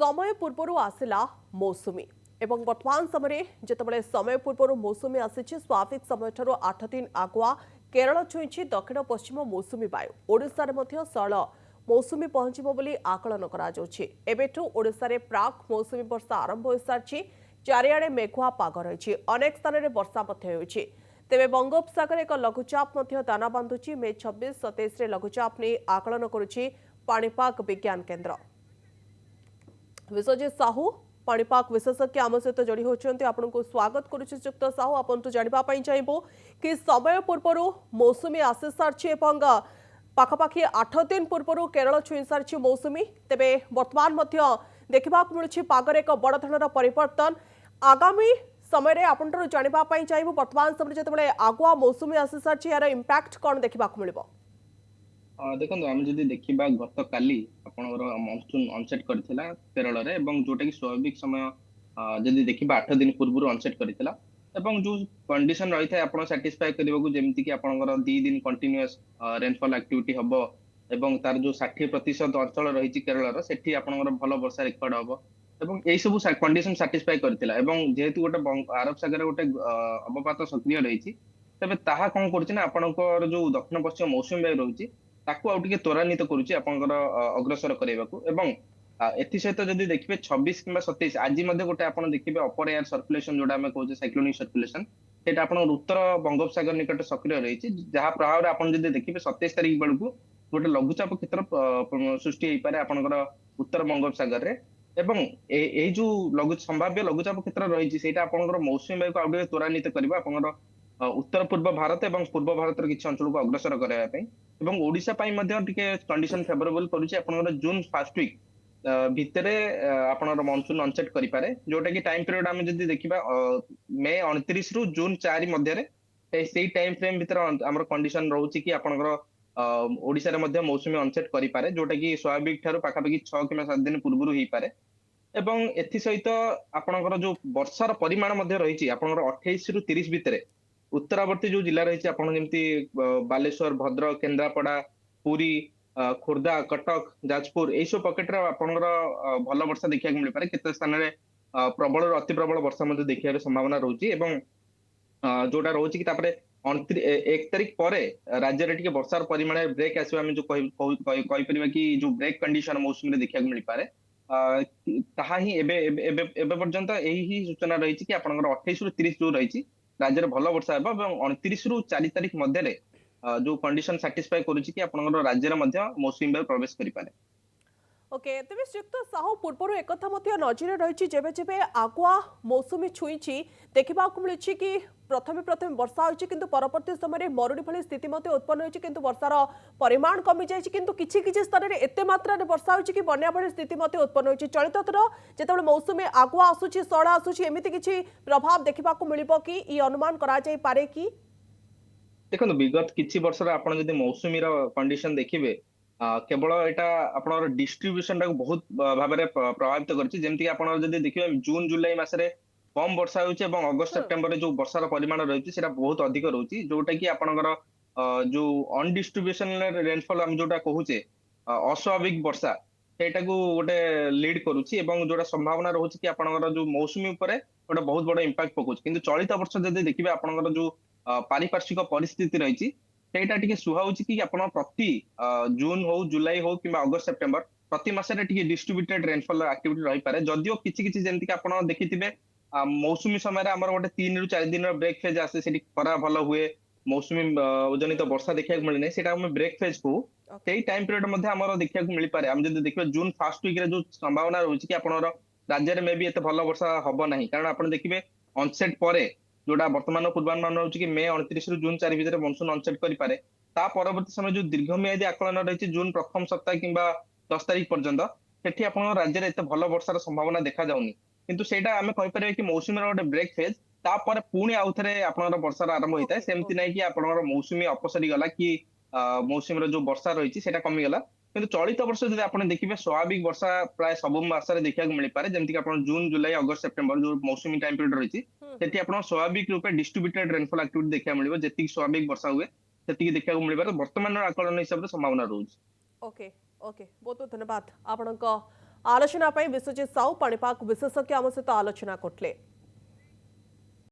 समय पूर्व आसला मौसुमी एवं वर्तमान समय जिते समय पूर्व मौसुमी आसी स्वाभाविक समय 8 दिन आगुआ केरल छुई दक्षिण पश्चिम मौसुमी वायु ओडिशार सरल मौसुमी पहुंचब बोली आकलन करा प्राक मौसुमी वर्षा आरंभ हो सारी चारिआडे मेघुआ पाग रही अनेक स्थान में वर्षा तेरे बंगोपसागर एक लघुचाप दाना बांधुची मे 26-27 लघुचाप नहीं आकलन करुच्ची पाणीपाग विज्ञान केन्द्र। विश्वजीत साहू पाणीपाग विशेषज्ञ आम सहित जोड़ी होती आपको स्वागत करुक्त साहू आपन जानापी चाहबू कि समय पूर्व मौसुमी आसी सारी पाखापाखि 8 दिन पूर्व केरल छुई सारी मौसुमी तेरे वर्तमान देखा मिलूँ पागर एक बड़ धरण परिवर्तन आगामी समय आपन जानापी चाहबू वर्तमान समय जो आगुआ मौसुमी आसी सारी यार इंपैक्ट कौन देखा मिल देखो आम जब देखा गत काली मनसून अनसेट करथिला केरल रे एवं जोटा कि स्वाभाविक समय जदि देखा 8 दिन पूर्व अनसेट करथिला एवं जो कंडीशन रही था आपन सैटिस्फाई करबा को जेमति कि आपनकर 2 दिन कंटीन्यूअस रेनफॉल एक्टिविटी हबो एवं तार जो 60% अंचल रही केरल रो सेठी आपनकर भलो वर्षा रेकॉर्ड हबो एवं एई सब कंडीशन सैटिस्फाई करथिला एवं जेहेतु गोटे अरब सागर गोटे अवपात सक्रिय रही तबे ताहा कोन करछि ना आपनकर जो दक्षिण पश्चिम मौसुमी वायु रही ताकू आउ टिके त्वरान्वित करुच्ची आपनकर अग्रसर करबाकू एवं एथि सहित जदि देखिबे 26 किंबा 27 आज मध्ये गोटे आपण देखिबे अपर एयर सर्कुलेशन जोटा हमें कहूचे साइक्लोनिक सर्कुलेशन सेटा आपण उत्तर बंगोपसागर निकट सक्रिय रही जहाँ प्रभाव आपण जदि देखिबे 27 तारिख बेलकू गोटे लघुचाप क्षेत्र सृष्टि होई पारे आपनकर उत्तर बंगोपसागर रे एवं ए जो संभाव्य लघुचाप क्षेत्र रही सेटा आपनकर मौसुमी वायु को आउ टिके त्वरान्वित करबा आपनकर उत्तर पूर्व भारत एवं पूर्व भारत किसी अंचल को अग्रसर करने ओडिशा कंडीशन फेवरेबल करुच्ची आपनकर जून फर्स्ट वीक भितरे आपनकर मनसून अनसेट करिपारे जोटा कि टाइम पीरियड आम जदि देखिबा मे 29 रु जून 4 मध्य रे सेही टाइम फ्रेम भितर हमर कंडीशन रहउची कि आपनकर ओडिशा रे मध्य मौसुमी अनसेट करिपारे जोटा कि स्वाभाविक ठारू पाखापाखि 6 किंबा 7 दिन पूर्व ही पारे एवं एथि सहित आपनकर जो वर्षार परिमाण मध्य रही आपनकर 28 रु 30 भितरे उत्तरावर्ती जो जिला रही आपन जेमती बालेश्वर भद्रक केन्द्रापड़ा पुरी खोर्धा कटक जाजपुर यही सब पकेट आपनकर भल वर्षा देखा मिल पारे केते स्थान रे प्रबल अति प्रबल वर्षा मध्य देखिबार संभावना रहउची एवं जोटा रहउची कि तापरे 1 तारिख परे राज्य रे टिके वर्षार परिमाण ब्रेक आसीबा हम जो कहि परिबा कि जो ब्रेक कंडीशन मौसम रे देखा मिल पारे ताहा ही एबे पर्यंत यही ही सूचना रही कि आपनकर 28 रु 30 जो रही राज्य भल वर्षा हेबा एवं 29 रु 4 तारिख मध्य जो कंडीशन सैटिस्फाई करुच्ची कि आपनकर राज्य मध्य मौसुमी वायु प्रवेश करि पारे। ओके तेज श्रीयुक्त साहू पूर्व एक नजर रही जेबे जेबे आगुआ मौसुमी छुई देखा मिलूँ कि प्रथमे प्रथमे वर्षा होती किंतु परवर्ती समय मरुड़ी भली स्थिति उत्पन्न होती किंतु वर्षार परिमाण कमी जाए किंतु किछि किछि स्थान में एते मात्रा वर्षा होती कि बन्या भली स्थिति उत्पन्न होती चलित थर जो मौसुमी आगुआ आसूची सड़ा आसूची एमती किछि प्रभाव देखा मिल कि ये अनुमान करा जाई पारे कि देखो विगत किछि वर्ष आपण जदि मौसुमी रो कंडीशन देखिबे केवल एटा आपनर डिस्ट्रीब्यूशन टाको बहुत भाव में प्रभावित करछि जेमति आपण जदि देखिबे जून जुलाई मासरे कम वर्षा होछि एवं अगस्त सेप्टेम्बर जो वर्षार परिमाण रही सेटा बहुत अधिक रही जोटा कि आपनकर जो अनडिस्ट्रीब्यूशन रेनफॉल हम जोटा कहूचे अस्वाभाविक वर्षा सेटा को गोटे लीड करुछि एवं जोटा संभावना रहउछि कि आपनकर जो मौसुमी ऊपर गोटे बहुत बड़ इंपैक्ट पकोछि किंतु चलित वर्ष जदि देखिबे आपनकर जो पारिपार्श्विक परिस्थिति रही ସେଇଟା ଟିକେ ସୁହାଉଛି କି ଆପଣ ପ୍ରତି ଜୁନ ହଉ ଜୁଲାଇ ହଉ କିମ୍ବା ଅଗଷ୍ଟ ସେପ୍ଟେମ୍ବର ପ୍ରତି ମାସରେ ଟିକେ ଡିଷ୍ଟ୍ରିବ୍ୟୁଟେଡ ରେନଫଲ ଆକ୍ଟିଭିଟି ରହିପାରେ ଯଦିଓ କିଛି କିଛି ଯେମିତି କି ଆପଣ ଦେଖିଥିବେ ମୌସୁମୀ ସମୟରେ ଆମର ଗୋଟେ 3 ରୁ 4 ଦିନର ବ୍ରେକ୍ ଫେଜ୍ ଆସେ ସେଠି ଖରା ଭଲ ହୁଏ ମୌସୁମୀ ଜନିତ ବର୍ଷା ଦେଖିବାକୁ ମିଳେ ନାହିଁ ସେଇଟା ଆମେ ବ୍ରେକ୍ ଫେଜ୍ କହୁ ସେଇ ଟାଇମ ପିରିୟଡ ମଧ୍ୟ ଆମର ଦେଖିବାକୁ ମିଳିପାରେ ଆମେ ଯଦି ଦେଖିବା ଜୁନ ଫାର୍ଷ୍ଟ ୱିକରେ ଯୋଉ ସମ୍ଭାବନା ରହୁଛି କି ଆପଣଙ୍କର ରାଜ୍ୟରେ ମେ ବି ଏତେ ଭଲ ବର୍ଷା ହବ ନାହିଁ କାରଣ ଆପଣ ଦେଖିବେ ଅନସେଟ ପରେ जोटा वर्तमान पूर्वानुमान रही कि मे 29 रु जून 4 भितर मनसून अनसेट करें ता परवर्ती समय जो दीर्घमियादी आकलन रही जून प्रथम सप्ताह किंबा 10 तारिख पर्यंत सेठी आपण राज्य में एत भल वर्षार संभावना देखा जाउनी किंतु सेटा आमे कहि परिबे कि मौसुमी गोटे ब्रेक फेज तापर पुणी आउ थे आपनकर वर्षार आरंभ होता है सेमती नहीं कि आपनकर मौसुमी अपसरी गला कि मौसुमी जो वर्षा रही सेटा कमी गला किंतु चलित वर्ष जब आप देखिए स्वाभाविक वर्षा प्राय सब मासरे देखा मिल पारे जमती जून जुलाई अगस्त सेप्टेम्बर जो मौसुमी टाइम पीरियड रही स्वाभाविक रूप डिस्ट्रीब्यूटेड रेनफॉल एक्टिविटी देखा मिले जी स्वाभाविक वर्षा हुए से देखा मिल पारे वर्तमान आकलन हिसाब से संभावना रोज। ओके ओके बहुत बहुत धन्यवाद आपण आलोचना विश्वजित साहू पाणीपाग विशेषज्ञ आम सहित आलोचना करते।